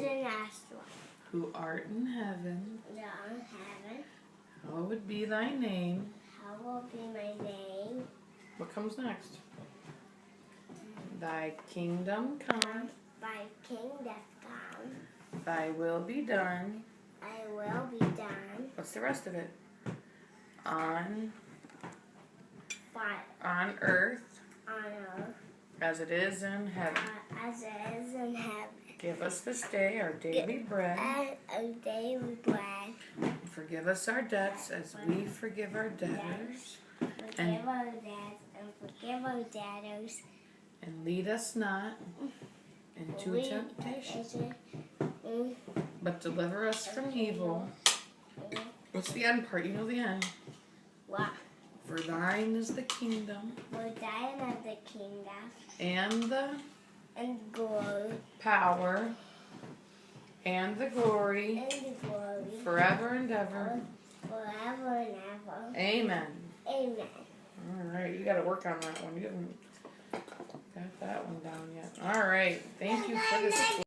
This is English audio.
didn't ask one. Who art in heaven, Down heaven, hallowed be thy name. hallowed be my name. What comes next? Thy kingdom come, Thy kingdom come, thy will be done. thy will be done. What's the rest of it? On earth On earth as it is in heaven. as it is in heaven. Give us this day our daily bread. And a daily bread. And forgive us our debts as we forgive our debtors. Forgive our debts and forgive our debtors. And lead us not into temptation, but deliver us from evil. What's the end part? You know the end. What? For thine is the kingdom For thine of the kingdom and the and glory power and the glory and the glory forever and ever. forever and ever. Amen. Amen. All right, you got to work on that one. You haven't got that one down yet. All right, thank you for this.